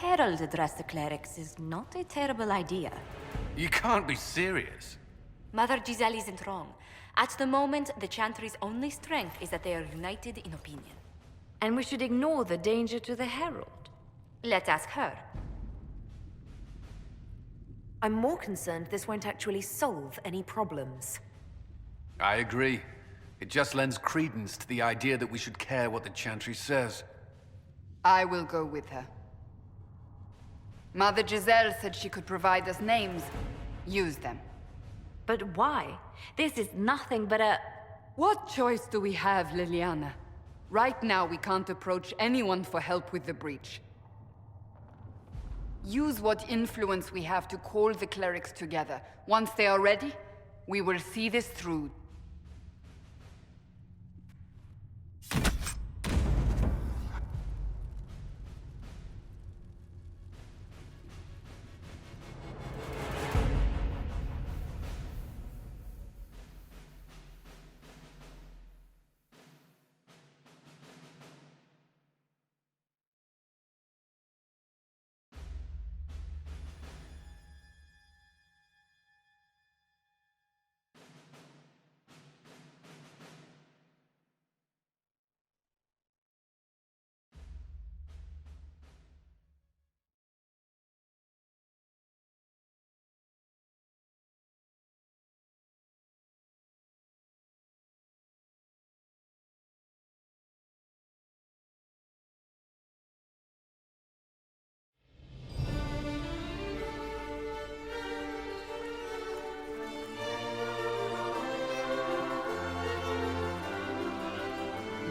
Herald address the clerics is not a terrible idea. You can't be serious. Mother Giselle isn't wrong. At the moment, the Chantry's only strength is that they are united in opinion. And we should ignore the danger to the Herald. Let's ask her. I'm more concerned this won't actually solve any problems. I agree. It just lends credence to the idea that we should care what the Chantry says. I will go with her. Mother Giselle said she could provide us names. Use them. But why? This is nothing but a... What choice do we have, Liliana? Right now, we can't approach anyone for help with the breach. Use what influence we have to call the clerics together. Once they are ready, we will see this through.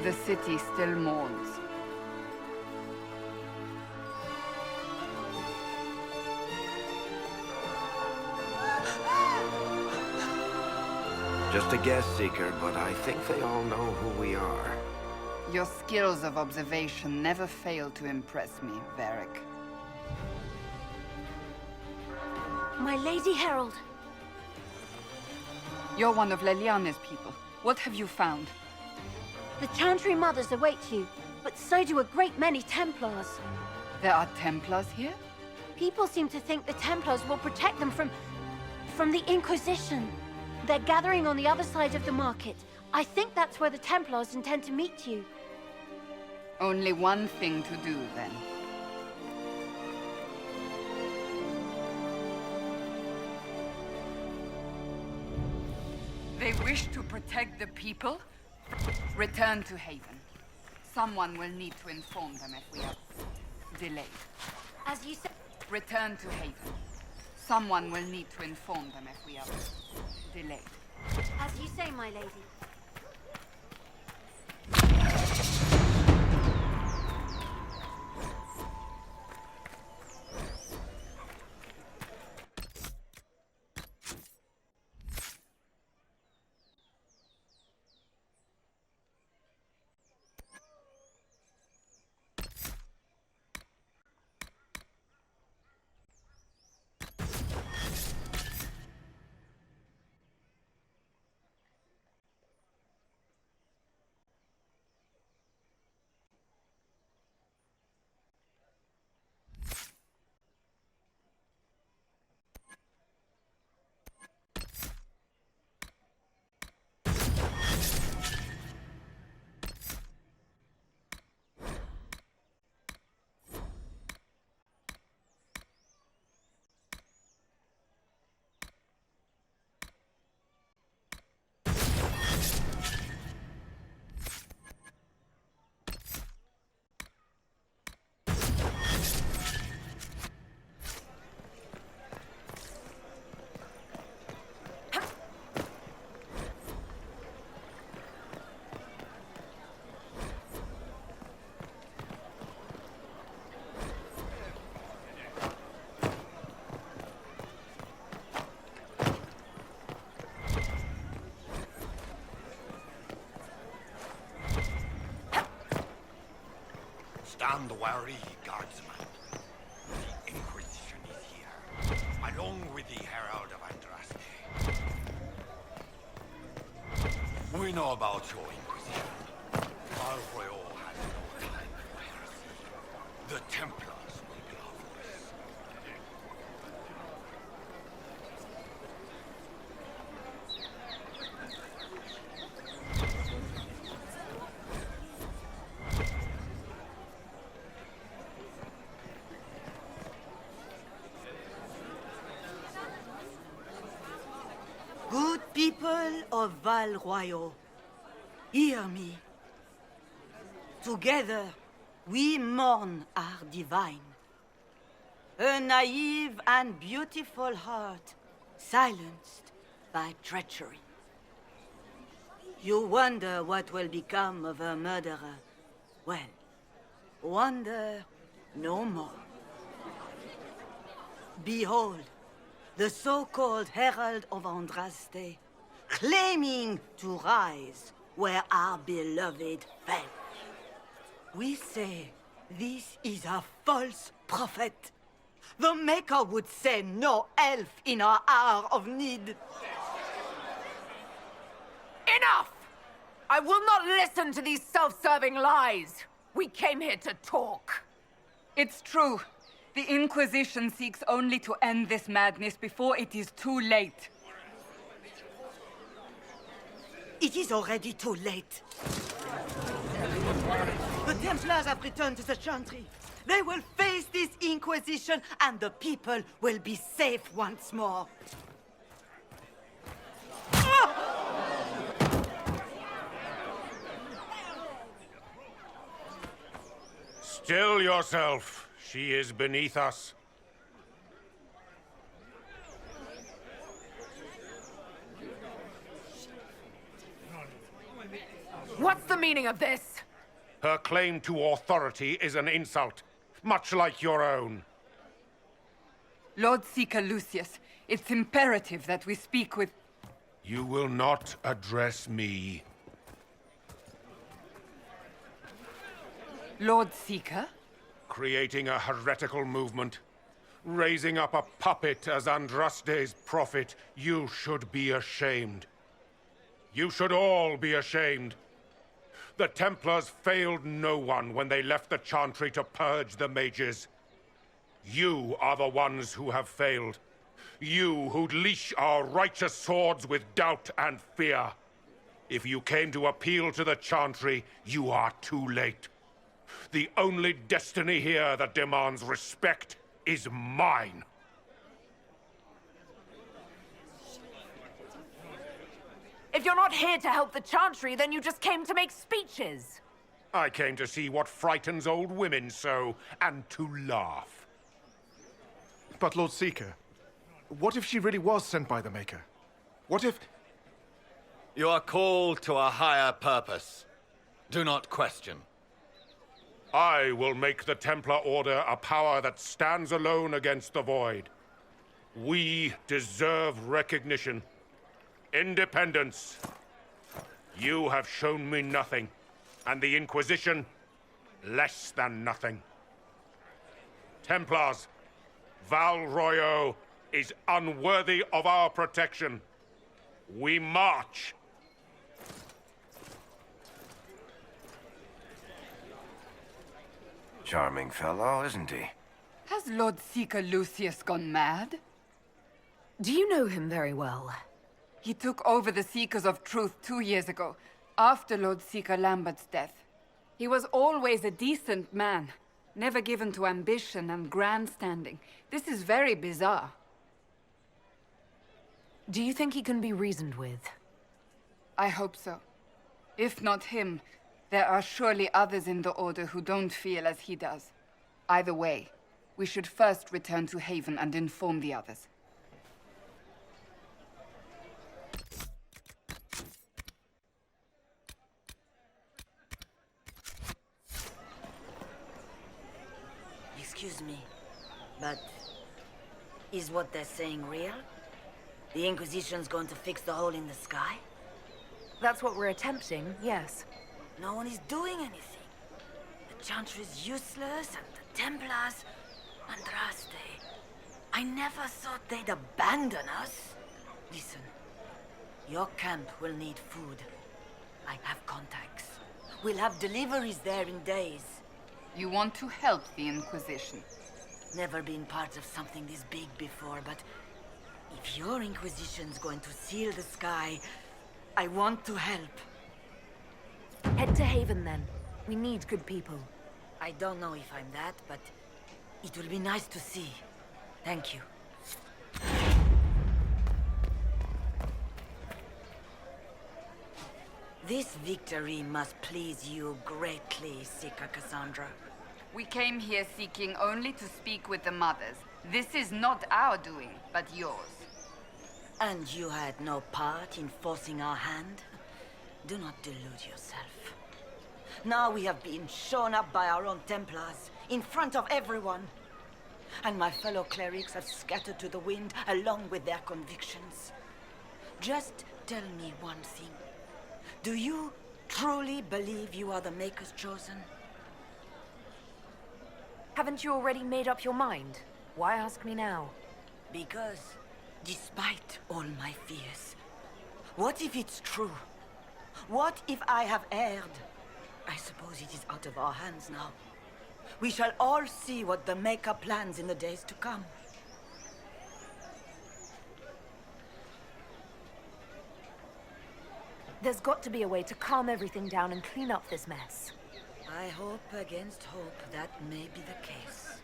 The city still mourns. Just a guess, Seeker, but I think they all know who we are. Your skills of observation never fail to impress me, Varric. My Lady Herald! You're one of Leliane's people. What have you found? The Chantry Mothers await you, but so do a great many Templars. There are Templars here? People seem to think the Templars will protect them from the Inquisition. They're gathering on the other side of the market. I think that's where the Templars intend to meet you. Only one thing to do, then. They wish to protect the people? Return to Haven. Someone will need to inform them if we are delayed. As you said... Return to Haven. Someone will need to inform them if we are delayed. As you say, my lady. Stand wary, guardsman. The Inquisition is here, along with the Herald of Andraste. We know about your Inquisition. Our Royeaux has no time for heresy. The Templars will be our People of Val Royeaux, hear me. Together, we mourn our divine. A naive and beautiful heart, silenced by treachery. You wonder what will become of a murderer. Well, wonder no more. Behold, the so-called Herald of Andraste, claiming to rise where our beloved fell. We say this is a false prophet. The Maker would send no elf in our hour of need. Enough! I will not listen to these self-serving lies. We came here to talk. It's true. The Inquisition seeks only to end this madness before it is too late. It is already too late. The Templars have returned to the Chantry. They will face this Inquisition, and the people will be safe once more. Still yourself. She is beneath us. What's the meaning of this? Her claim to authority is an insult, much like your own. Lord Seeker Lucius, it's imperative that we speak with... You will not address me. Lord Seeker? Creating a heretical movement. Raising up a puppet as Andraste's prophet. You should be ashamed. You should all be ashamed. The Templars failed no one when they left the Chantry to purge the mages. You are the ones who have failed. You who'd leash our righteous swords with doubt and fear. If you came to appeal to the Chantry, you are too late. The only destiny here that demands respect is mine. If you're not here to help the Chantry, then you just came to make speeches. I came to see what frightens old women so, and to laugh. But Lord Seeker, what if she really was sent by the Maker? What if... You are called to a higher purpose. Do not question. I will make the Templar Order a power that stands alone against the Void. We deserve recognition. Independence. You have shown me nothing, and the Inquisition, less than nothing. Templars, Val Royeaux is unworthy of our protection. We march. Charming fellow, isn't he? Has Lord Seeker Lucius gone mad? Do you know him very well? He took over the Seekers of Truth 2 years ago, after Lord Seeker Lambert's death. He was always a decent man, never given to ambition and grandstanding. This is very bizarre. Do you think he can be reasoned with? I hope so. If not him, there are surely others in the Order who don't feel as he does. Either way, we should first return to Haven and inform the others. Excuse me, but is what they're saying real? The Inquisition's going to fix the hole in the sky? That's what we're attempting, yes. No one is doing anything. The Chantry is useless, and the Templars... Andraste. I never thought they'd abandon us. Listen, your camp will need food. I have contacts. We'll have deliveries there in days. You want to help the Inquisition? Never been part of something this big before, but if your Inquisition's going to seal the sky, I want to help. Head to Haven, then. We need good people. I don't know if I'm that, but it will be nice to see. Thank you. This victory must please you greatly, Seeker Cassandra. We came here seeking only to speak with the mothers. This is not our doing, but yours. And you had no part in forcing our hand? Do not delude yourself. Now we have been shown up by our own Templars, in front of everyone. And my fellow clerics have scattered to the wind along with their convictions. Just tell me one thing. Do you truly believe you are the Maker's chosen? Haven't you already made up your mind? Why ask me now? Because, despite all my fears, what if it's true? What if I have erred? I suppose it is out of our hands now. We shall all see what the Maker plans in the days to come. There's got to be a way to calm everything down and clean up this mess. I hope against hope that may be the case.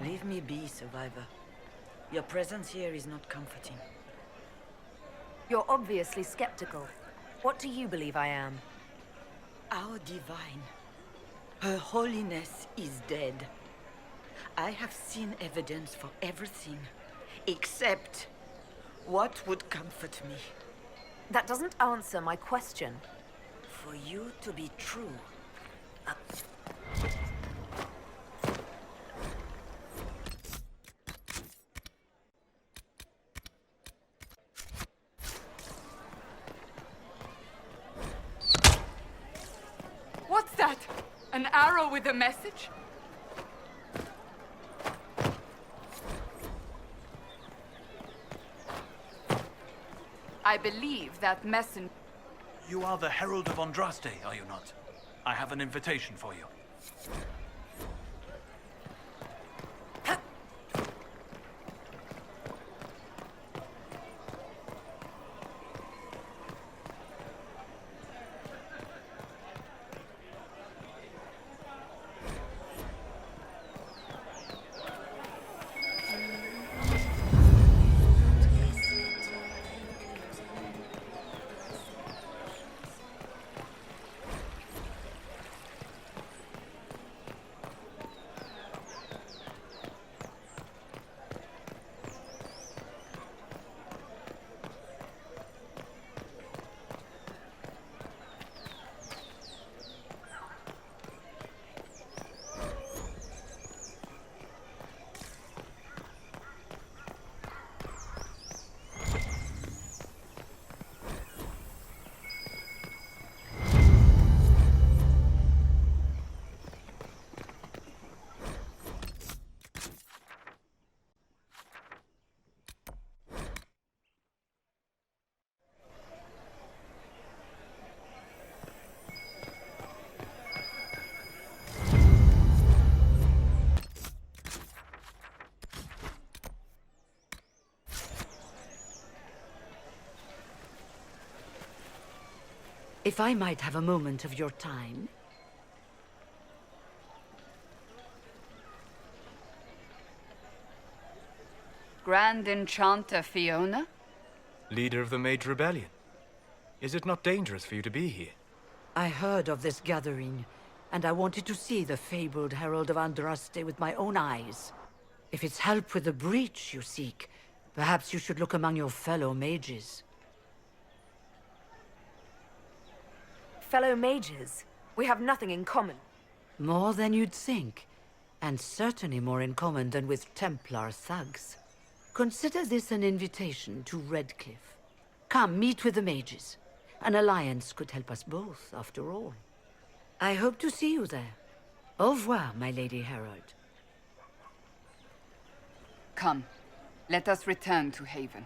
Leave me be, Survivor. Your presence here is not comforting. You're obviously skeptical. What do you believe I am? Our divine. Her holiness is dead. I have seen evidence for everything, except what would comfort me. That doesn't answer my question. For you to be true. What's that? An arrow with a message? I believe that messenger... You are the Herald of Andraste, are you not? I have an invitation for you. If I might have a moment of your time. Grand Enchanter Fiona? Leader of the Mage Rebellion. Is it not dangerous for you to be here? I heard of this gathering, and I wanted to see the fabled Herald of Andraste with my own eyes. If it's help with the breach you seek, perhaps you should look among your fellow mages. Fellow mages, we have nothing in common. More than you'd think, and certainly more in common than with Templar thugs. Consider this an invitation to Redcliffe. Come, meet with the mages. An alliance could help us both, after all. I hope to see you there. Au revoir, my Lady Herald. Come, let us return to Haven.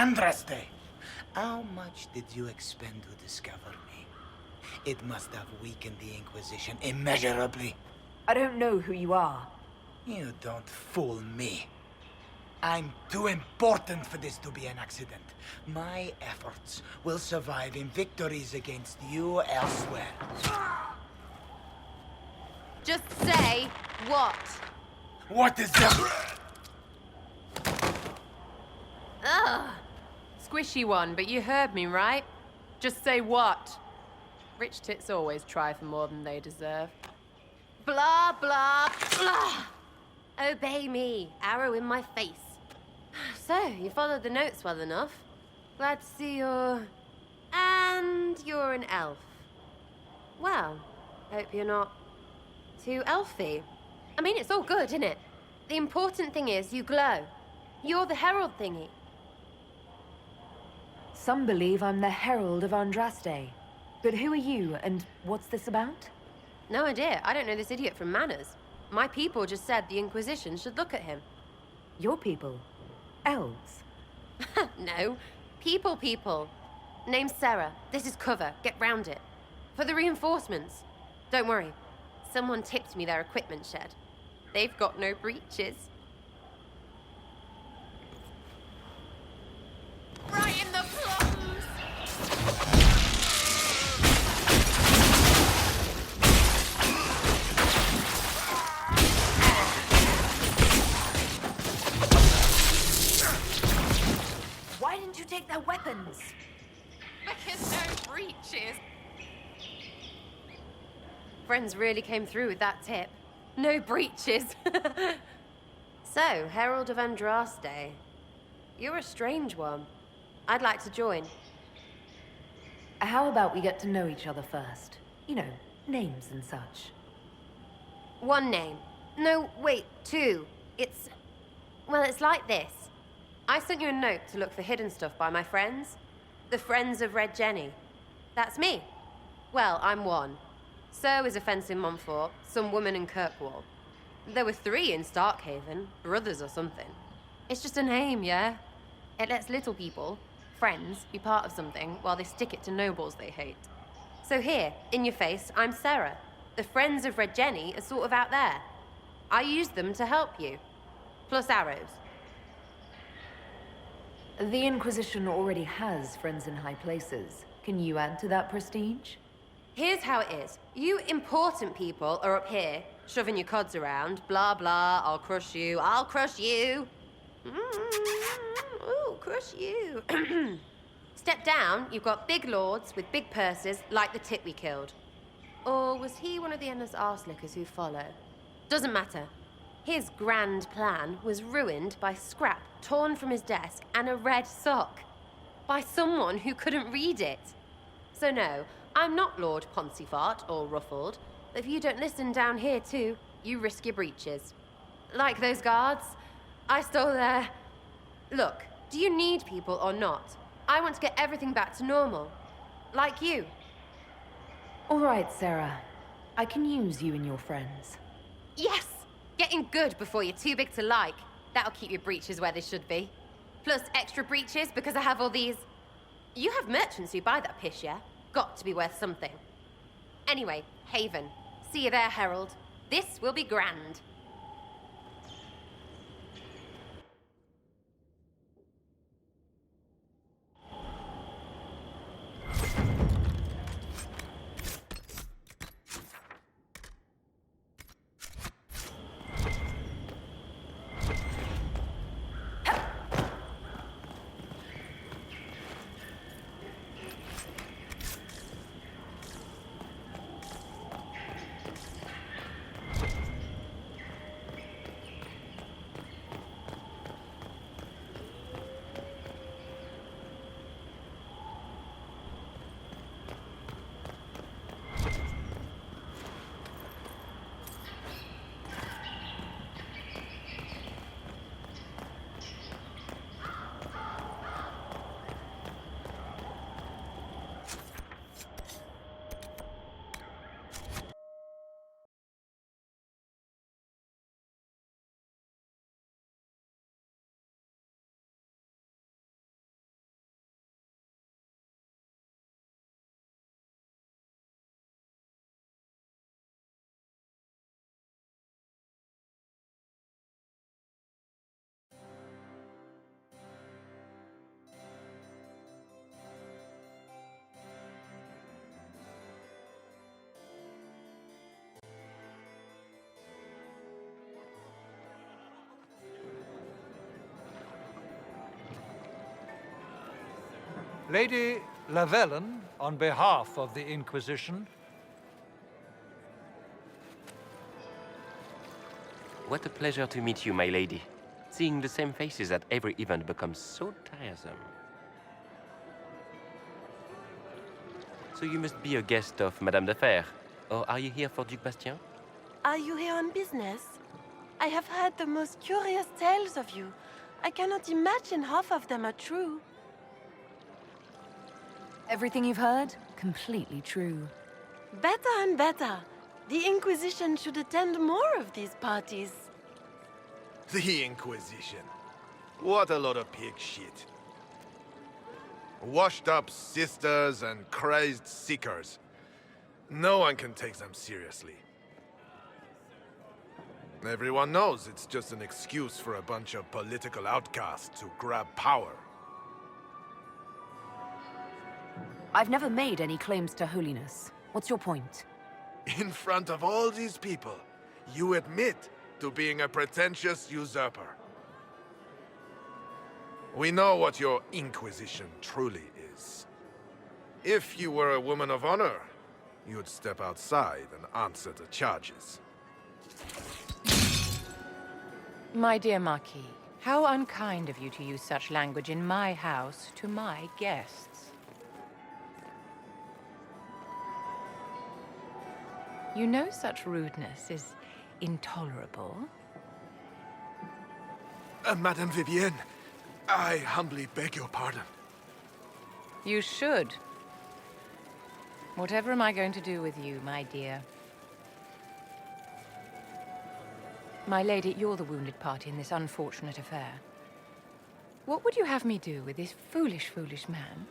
Andraste! How much did you expend to discover me? It must have weakened the Inquisition immeasurably. I don't know who you are. You don't fool me. I'm too important for this to be an accident. My efforts will survive in victories against you elsewhere. Just say what? What is that? Ugh. Squishy one, but you heard me, right? Just say what? Rich tits always try for more than they deserve. Blah, blah, blah. Obey me. Arrow in my face. So, you followed the notes well enough. Glad to see you're... And you're an elf. Well, hope you're not too elfy. I mean, it's all good, isn't it? The important thing is you glow. You're the herald thingy. Some believe I'm the Herald of Andraste. But who are you, and what's this about? No idea. I don't know this idiot from Manners. My people just said the Inquisition should look at him. Your people? Elves? No. People. Name's Sarah. This is cover. Get round it. For the reinforcements. Don't worry. Someone tipped me their equipment shed. They've got no breaches. Right in the plums! Why didn't you take their weapons? Because no breaches. Friends really came through with that tip. No breaches. So, Herald of Andraste. You're a strange one. I'd like to join. How about we get to know each other first? You know, names and such. One name. No, wait, two. Well, it's like this. I sent you a note to look for hidden stuff by my friends. The Friends of Red Jenny. That's me. Well, I'm one. So is a fence in Montfort, some woman in Kirkwall. There were 3 in Starkhaven, brothers or something. It's just a name, yeah? It lets little people, friends, be part of something while they stick it to nobles they hate. So here, in your face, I'm Sarah. The Friends of Red Jenny are sort of out there. I use them to help you. Plus arrows. The Inquisition already has friends in high places. Can you add to that prestige? Here's how it is. You important people are up here, shoving your cods around. Blah, blah, I'll crush you. Ooh, crush you. Step down, you've got big lords with big purses, like the tit we killed. Or was he one of the endless arse-lickers who follow? Doesn't matter. His grand plan was ruined by scrap torn from his desk and a red sock. By someone who couldn't read it. So no, I'm not Lord Poncyfart or Ruffled, but if you don't listen down here too, you risk your breeches. Like those guards, I stole their... Look, do you need people or not? I want to get everything back to normal. Like you. All right, Sarah. I can use you and your friends. Yes! Getting good before you're too big to like. That'll keep your breeches where they should be. Plus extra breeches because I have all these... You have merchants who buy that pish, yeah? Got to be worth something. Anyway, Haven. See you there, Herald. This will be grand. Lady Lavellen, on behalf of the Inquisition. What a pleasure to meet you, my lady. Seeing the same faces at every event becomes so tiresome. So you must be a guest of Madame de Fer, or are you here for Duc Bastien? Are you here on business? I have heard the most curious tales of you. I cannot imagine half of them are true. Everything you've heard? Completely true. Better and better. The Inquisition should attend more of these parties. The Inquisition. What a lot of pig shit. Washed up sisters and crazed seekers. No one can take them seriously. Everyone knows it's just an excuse for a bunch of political outcasts to grab power. I've never made any claims to holiness. What's your point? In front of all these people, you admit to being a pretentious usurper. We know what your Inquisition truly is. If you were a woman of honor, you'd step outside and answer the charges. My dear Marquis, how unkind of you to use such language in my house to my guests. You know such rudeness is intolerable. Madame Vivienne, I humbly beg your pardon. You should. Whatever am I going to do with you, my dear? My lady, you're the wounded party in this unfortunate affair. What would you have me do with this foolish, foolish man?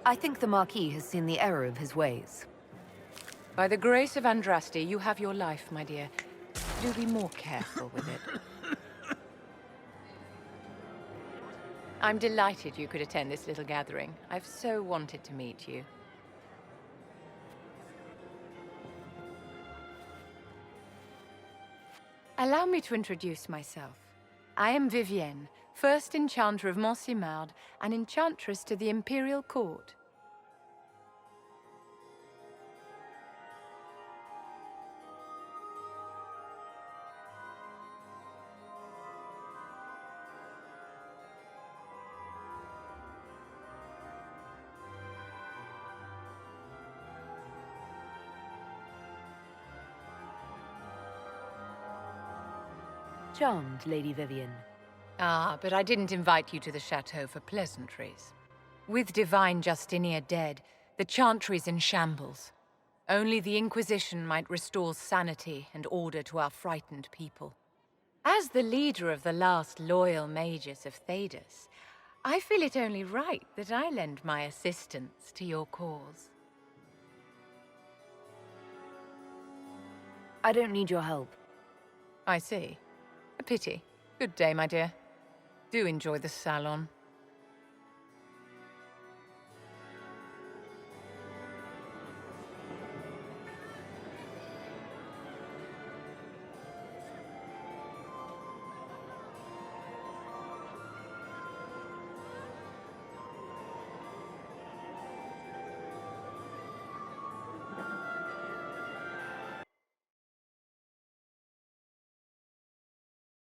I think the Marquis has seen the error of his ways. By the grace of Andraste, you have your life, my dear. Do be more careful with it. I'm delighted you could attend this little gathering. I've so wanted to meet you. Allow me to introduce myself. I am Vivienne, first Enchanter of Montsimard and Enchantress to the Imperial Court. Charmed, Lady Vivienne. Ah, but I didn't invite you to the chateau for pleasantries. With divine Justinia dead, the Chantry's in shambles. Only the Inquisition might restore sanity and order to our frightened people. As the leader of the last loyal mages of Thedas, I feel it only right that I lend my assistance to your cause. I don't need your help. I see. A pity. Good day, my dear. Do enjoy the salon.